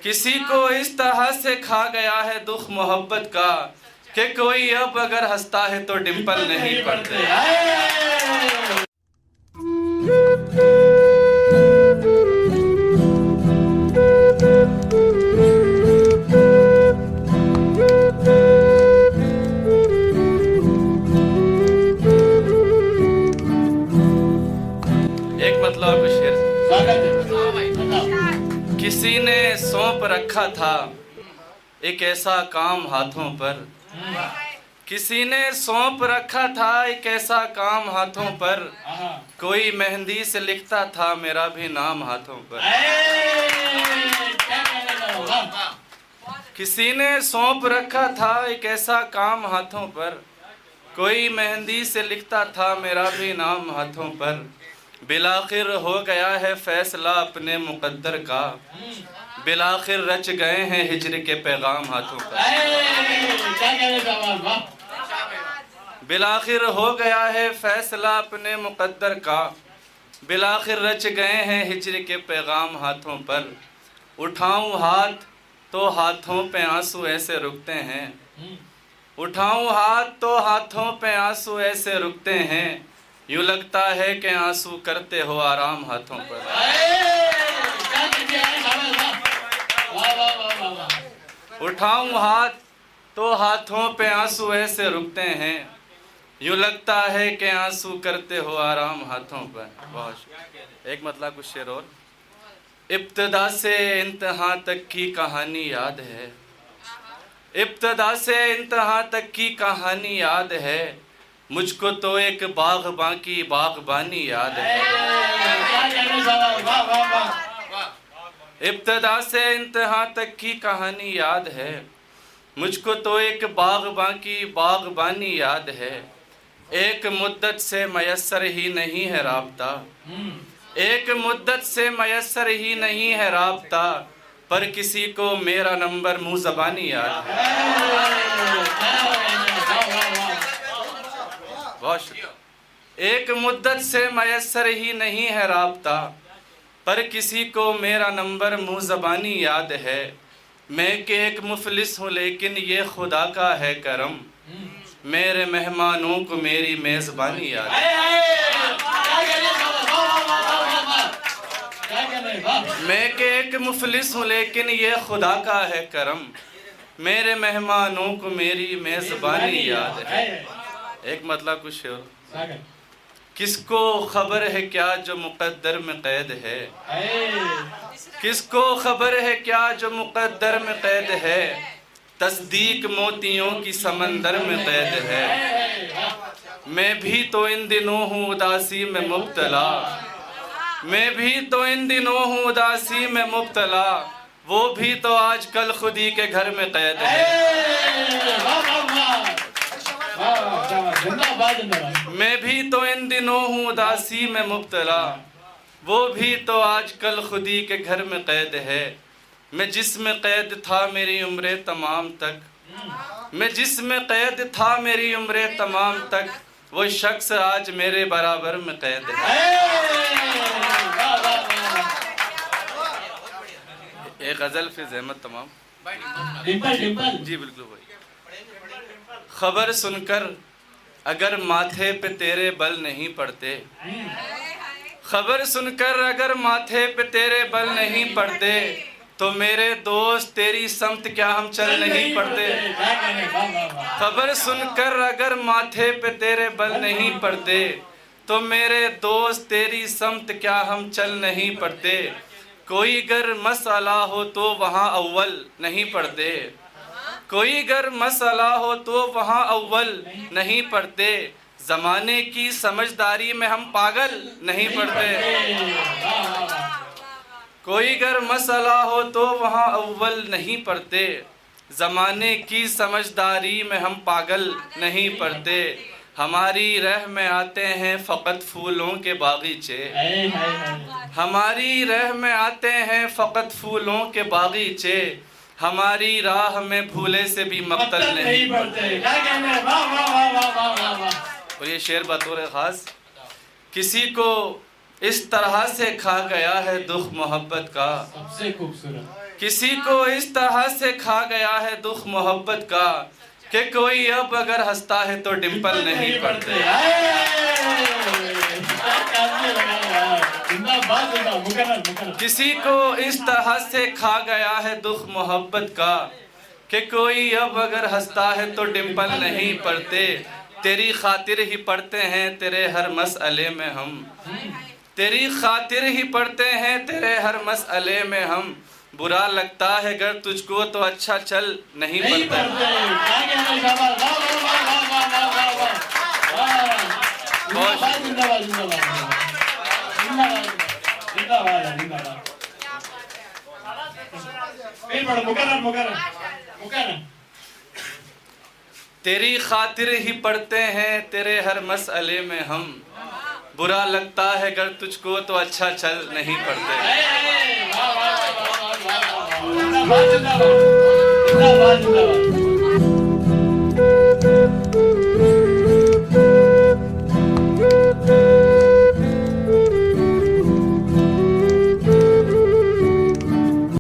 किसी को इस तरह से खा गया है दुख मोहब्बत का कि कोई अब अगर हंसता है तो डिंपल नहीं पड़ते। एक मतलब शेर, किसी ने सौंप रखा था एक ऐसा काम हाथों पर, किसी ने सौंप रखा था एक ऐसा काम हाथों पर, कोई मेहंदी से लिखता था मेरा भी नाम हाथों पर। किसी ने सौंप रखा था एक ऐसा काम हाथों पर, कोई मेहंदी से लिखता था मेरा भी नाम हाथों पर। बिलाखिर हो गया है फैसला अपने मुकद्दर का, बिलाखिर रच गए हैं हिज्र के पैगाम हाथों पर। बिलाखिर हो गया है फैसला अपने मुकद्दर का, बिलाखिर रच गए हैं हिज्र के पैगाम हाथों पर। उठाऊं हाथ तो हाथों पे आंसू ऐसे रुकते हैं, उठाऊं हाथ तो हाथों पे आंसू ऐसे रुकते हैं, यूं लगता है कि आंसू करते हो आराम हाथों पर। उठाऊं हाथ तो हाथों पे आंसू ऐसे रुकते हैं, यूं लगता है कि आंसू करते हो आराम हाथों पर। बहुत एक मतलब कुछ शेर और। इब्तदा से इंतहा तक की कहानी याद है, इब्तदा से इंतहा तक की कहानी याद है, मुझको तो एक बाग़बां की बाग़बानी याद है। इब्तदा से इंतहा तक की कहानी याद है, मुझको तो एक बाग़बां की बाग़बानी याद है। एक मुद्दत से मयस्सर ही नहीं है राब्ता, एक मुद्दत से मयस्सर ही नहीं है राब्ता, पर किसी को मेरा नंबर मुँह ज़बानी याद है। एक मुद्दत से मयस्सर ही नहीं है राब्ता, पर किसी को मेरा नंबर मुँह ज़बानी याद है। मैं कि एक मुफलिस हूँ लेकिन ये खुदा का है करम, मेरे मेहमानों को मेरी मेज़बानी याद है। मैं कि एक मुफलिस हूँ लेकिन ये खुदा का है करम, मेरे मेहमानों को मेरी मेज़बानी याद है। एक मतलब कुछ और। किसको खबर है क्या जो मुकद्दर में कैद है, किसको खबर है क्या जो मुकद्दर में कैद है, तस्दीक मोतियों की समंदर में कैद है। मैं भी तो इन दिनों हूँ उदासी में मुब्तला, मैं भी तो इन दिनों हूँ उदासी में मुब्तला, वो भी तो आजकल खुदी के घर में कैद है। मैं भी तो इन दिनों हूँ उदासी में मुब्तला, वो भी तो आजकल खुदी के घर में कैद है। मैं जिसमें कैद था मेरी उम्र तमाम तक, मैं जिसमें कैद था मेरी उम्र तमाम तक, वो शख्स आज मेरे बराबर में कैद है। एक गज़ल फिर ज़हमत तमाम। जी बिल्कुल भाई। खबर सुनकर अगर माथे पे तेरे बल नहीं पड़ते, खबर सुनकर अगर माथे पे तेरे बल नहीं पड़ते, तो मेरे दोस्त तेरी समत क्या हम चल नहीं पड़ते। खबर सुनकर अगर माथे पे तेरे बल नहीं पड़ते, तो मेरे दोस्त तेरी समत क्या हम चल नहीं पड़ते। कोई गर मसला हो तो वहाँ अव्वल नहीं पढ़ते, कोई गर मसला हो तो वहाँ अव्वल नहीं पढ़ते। ज़माने की समझदारी में हम पागल नहीं पढ़ते, कोई गर मसला हो तो वहाँ अव्वल नहीं पढ़ते। ज़माने की समझदारी में हम पागल नहीं पढ़ते। हमारी राह में आते हैं फ़कत फूलों के बागीचे, हमारी राह में आते हैं फ़कत फूलों के बागीचे। हमारी राह में भूले से भी मक्तल नहीं पड़ते। और ये शेर बतौर ख़ास, किसी को इस तरह से खा गया है दुख मोहब्बत का, सबसे खूबसूरत, किसी को इस तरह से खा गया है दुख मोहब्बत का कि कोई अब अगर हंसता है तो डिंपल नहीं पड़ते। किसी को इस तरह से खा गया है दुख मोहब्बत का कि कोई अब अगर हंसता है तो डिंपल नहीं पड़ते। तेरी खातिर ही पढ़ते हैं तेरे हर मसले में हम, तेरी खातिर ही पढ़ते हैं तेरे हर मसले में हम। बुरा लगता है अगर तुझको तो अच्छा चल नहीं पड़ता। तेरी खातिर ही पढ़ते हैं तेरे हर मसले में हम। बुरा लगता है अगर तुझको तो अच्छा चल नहीं पड़ते।